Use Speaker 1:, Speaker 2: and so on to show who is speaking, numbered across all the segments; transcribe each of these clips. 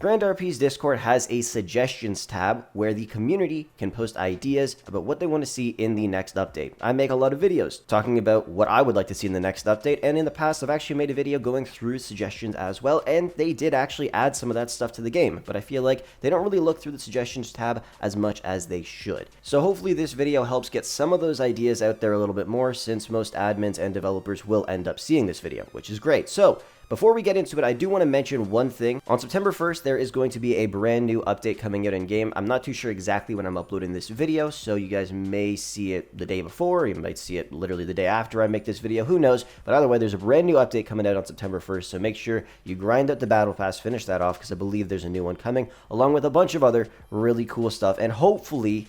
Speaker 1: Grand RP's Discord has a suggestions tab where the community can post ideas about what they want to see in the next update. I make a lot of videos talking about what I would like to see in the next update, and in the past I've actually made a video going through suggestions as well, and they did actually add some of that stuff to the game, but I feel like they don't really look through the suggestions tab as much as they should. So hopefully this video helps get some of those ideas out there a little bit more, since most admins and developers will end up seeing this video, which is great. So before we get into it, I do want to mention one thing. On September 1st, there is going to be a brand new update coming out in-game. I'm not too sure exactly when I'm uploading this video, so you guys may see it the day before, or you might see it literally the day after I make this video, who knows. But either way, there's a brand new update coming out on September 1st, so make sure you grind out the Battle Pass, finish that off, because I believe there's a new one coming, along with a bunch of other really cool stuff, and hopefully,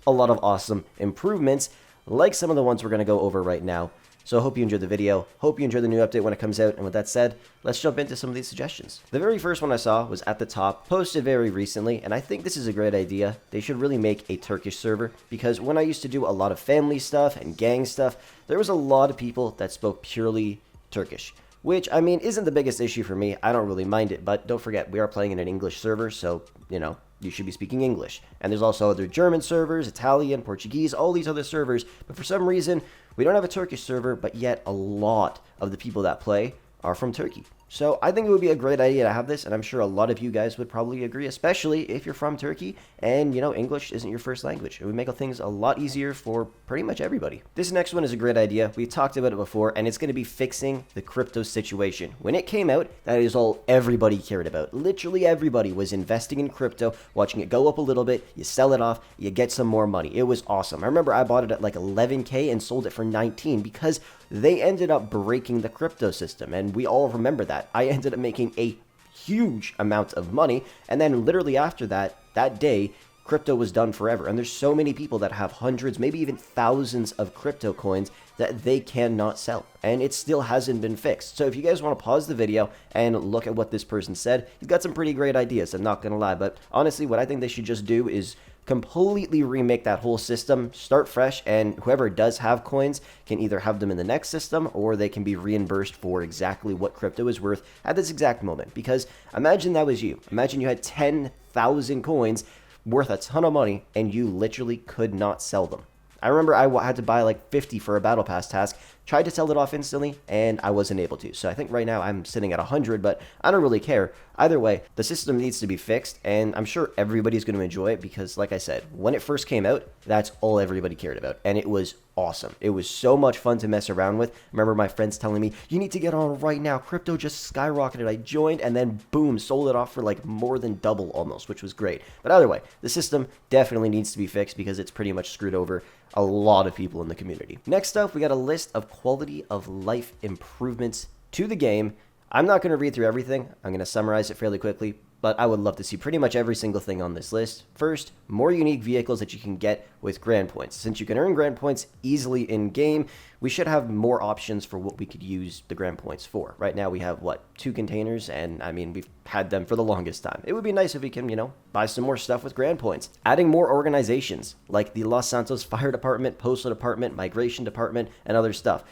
Speaker 1: a lot of awesome improvements, like some of the ones we're going to go over right now. So I hope you enjoyed the video, hope you enjoyed the new update when it comes out, and with that said, let's jump into some of these suggestions. The very first one I saw was at the top, posted very recently, and I think this is a great idea. They should really make a Turkish server, because when I used to do a lot of family stuff and gang stuff, there was a lot of people that spoke purely Turkish. Which, I mean, isn't the biggest issue for me. I don't really mind it, but don't forget, we are playing in an English server, so, you know, you should be speaking English. And there's also other German servers, Italian, Portuguese, all these other servers, but for some reason, we don't have a Turkish server, but yet a lot of the people that play are from Turkey. So I think it would be a great idea to have this, and I'm sure a lot of you guys would probably agree, especially if you're from Turkey and, you know, English isn't your first language. It would make things a lot easier for pretty much everybody. This next one is a great idea. We talked about it before, and it's going to be fixing the crypto situation. When it came out, that is all everybody cared about. Literally everybody was investing in crypto, watching it go up a little bit, you sell it off, you get some more money. It was awesome. I remember I bought it at like 11K and sold it for 19 because they ended up breaking the crypto system, and we all remember that. I ended up making a huge amount of money, and then literally after that day, crypto was done forever. And there's so many people that have hundreds, maybe even thousands of crypto coins that they cannot sell, and it still hasn't been fixed. So if you guys want to pause the video and look at what this person said, he's got some pretty great ideas, I'm not gonna lie. But honestly, what I think they should just do is completely remake that whole system, start fresh, and whoever does have coins can either have them in the next system, or they can be reimbursed for exactly what crypto is worth at this exact moment. Because imagine that was you. Imagine you had 10,000 coins worth a ton of money, and you literally could not sell them. I remember I had to buy like 50 for a battle pass task, tried to sell it off instantly, and I wasn't able to. So I think right now I'm sitting at 100, but I don't really care. Either way, the system needs to be fixed, and I'm sure everybody's going to enjoy it because, like I said, when it first came out, that's all everybody cared about, and it was awesome. It was so much fun to mess around with. I remember my friends telling me, you need to get on right now. Crypto just skyrocketed. I joined, and then boom, sold it off for like more than double almost, which was great. But either way, the system definitely needs to be fixed because it's pretty much screwed over a lot of people in the community. Next up, we got a list of quality of life improvements to the game. I'm not going to read through everything. I'm going to summarize it fairly quickly, but I would love to see pretty much every single thing on this list. First, more unique vehicles that you can get with grand points. Since you can earn grand points easily in-game, we should have more options for what we could use the grand points for. Right now we have, what, 2 containers, and I mean, we've had them for the longest time. It would be nice if we can, you know, buy some more stuff with grand points. Adding more organizations, like the Los Santos Fire Department, Postal Department, Migration Department, and other stuff.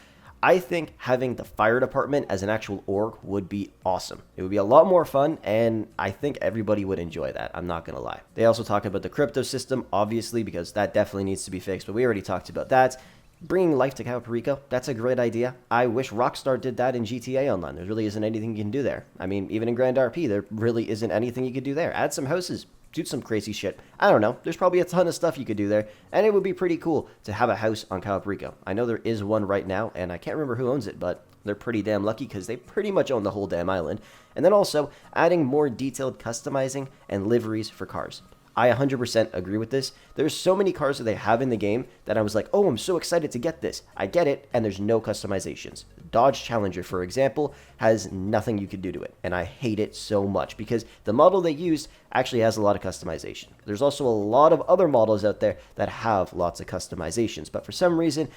Speaker 1: I think having the fire department as an actual org would be awesome. It would be a lot more fun, and I think everybody would enjoy that. I'm not going to lie. They also talk about the crypto system, obviously, because that definitely needs to be fixed, but we already talked about that. Bringing life to Cabo, that's a great idea. I wish Rockstar did that in GTA Online. There really isn't anything you can do there. I mean, even in Grand RP, there really isn't anything you could do there. Add some houses. Do some crazy shit. I don't know. There's probably a ton of stuff you could do there, and it would be pretty cool to have a house on Cabo. I know there is one right now, and I can't remember who owns it, but they're pretty damn lucky because they pretty much own the whole damn island. And then also adding more detailed customizing and liveries for cars. I 100% agree with this. There's so many cars that they have in the game that I was like, oh, I'm so excited to get this. I get it, and there's no customizations. Dodge Challenger, for example, has nothing you could do to it, and I hate it so much because the model they used actually has a lot of customization. There's also a lot of other models out there that have lots of customizations, but for some reason,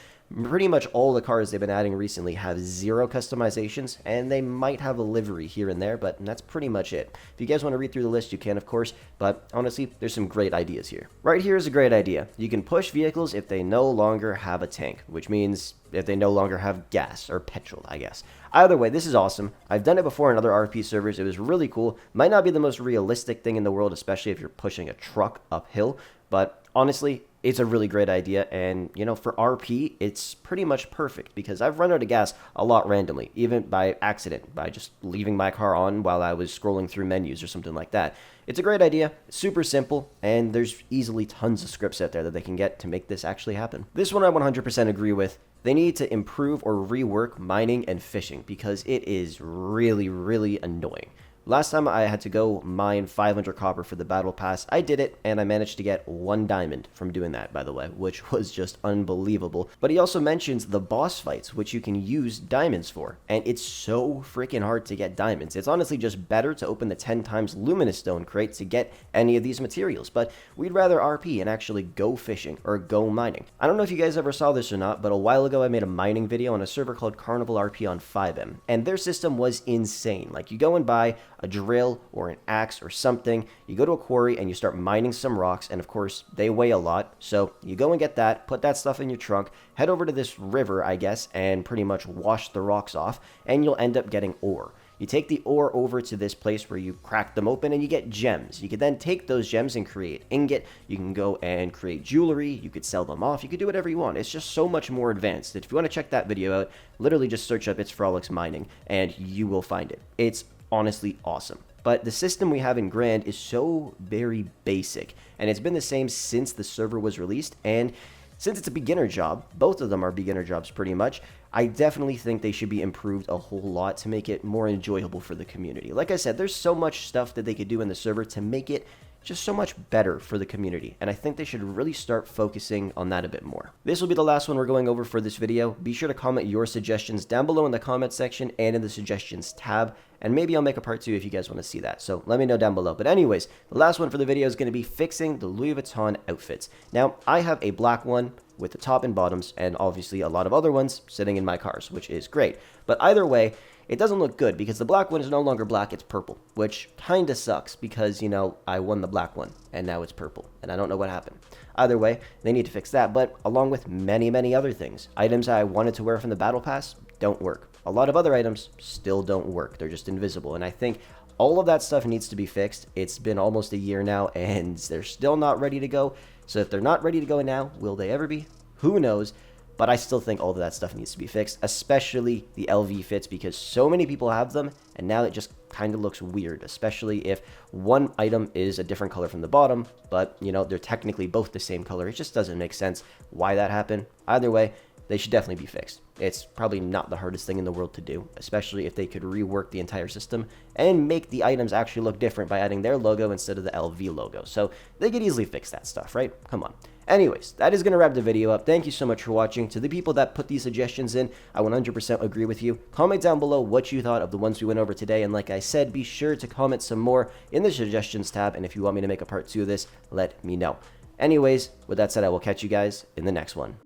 Speaker 1: Pretty much all the cars they've been adding recently have zero customizations, and they might have a livery here and there, but that's pretty much it. If you guys want to read through the list, you can, of course, but honestly, there's some great ideas here. Right here is a great idea. You can push vehicles if they no longer have a tank, which means if they no longer have gas or petrol, I guess. Either way, this is awesome. I've done it before in other RP servers. It was really cool. Might not be the most realistic thing in the world, especially if you're pushing a truck uphill, but honestly, it's a really great idea, and you know, for RP, it's pretty much perfect because I've run out of gas a lot randomly, even by accident, by just leaving my car on while I was scrolling through menus or something like that. It's a great idea, super simple, and there's easily tons of scripts out there that they can get to make this actually happen. This one I 100% agree with. They need to improve or rework mining and fishing because it is really, really annoying. Last time I had to go mine 500 copper for the battle pass, I did it, and I managed to get 1 diamond from doing that, by the way, which was just unbelievable. But he also mentions the boss fights, which you can use diamonds for, and it's so freaking hard to get diamonds. It's honestly just better to open the 10 times luminous stone crate to get any of these materials, but we'd rather RP and actually go fishing or go mining. I don't know if you guys ever saw this or not, but a while ago I made a mining video on a server called Carnival RP on 5M, and their system was insane. Like, you go and buy a drill or an axe or something, you go to a quarry and you start mining some rocks, and of course they weigh a lot, so you go and get that, put that stuff in your trunk, head over to this river, I guess, and pretty much wash the rocks off, and you'll end up getting ore. You take the ore over to this place where you crack them open and you get gems. You could then take those gems and create ingot. You can go and create jewelry. You could sell them off. You could do whatever you want. It's just so much more advanced. If you want to check that video out, literally just search up ItzFrolickz Mining and you will find it. It's honestly awesome. But the system we have in Grand is so very basic, and it's been the same since the server was released, and since it's a beginner job, both of them are beginner jobs pretty much, I definitely think they should be improved a whole lot to make it more enjoyable for the community. Like I said, there's so much stuff that they could do in the server to make it just so much better for the community, and I think they should really start focusing on that a bit more. This will be the last one we're going over for this video. Be sure to comment your suggestions down below in the comment section and in the suggestions tab, and maybe I'll make a part 2 if you guys want to see that, so let me know down below. But anyways, the last one for the video is going to be fixing the Louis Vuitton outfits. Now, I have a black one with the top and bottoms, and obviously a lot of other ones sitting in my cars, which is great. But either way, it doesn't look good because the black one is no longer black, it's purple, which kinda sucks because, you know, I won the black one and now it's purple and I don't know what happened. Either way, they need to fix that, but along with many, many other things. Items I wanted to wear from the battle pass don't work. A lot of other items still don't work. They're just invisible, and I think all of that stuff needs to be fixed. It's been almost a year now and they're still not ready to go. So if they're not ready to go now, will they ever be? Who knows? But I still think all of that stuff needs to be fixed, especially the LV fits, because so many people have them, and now it just kind of looks weird, especially if one item is a different color from the bottom, but, you know, they're technically both the same color. It just doesn't make sense why that happened. Either way, they should definitely be fixed. It's probably not the hardest thing in the world to do, especially if they could rework the entire system and make the items actually look different by adding their logo instead of the LV logo. So they could easily fix that stuff, right? Come on. Anyways, that is going to wrap the video up. Thank you so much for watching. To the people that put these suggestions in, I 100% agree with you. Comment down below what you thought of the ones we went over today. And like I said, be sure to comment some more in the suggestions tab. And if you want me to make a part 2 of this, let me know. Anyways, with that said, I will catch you guys in the next one.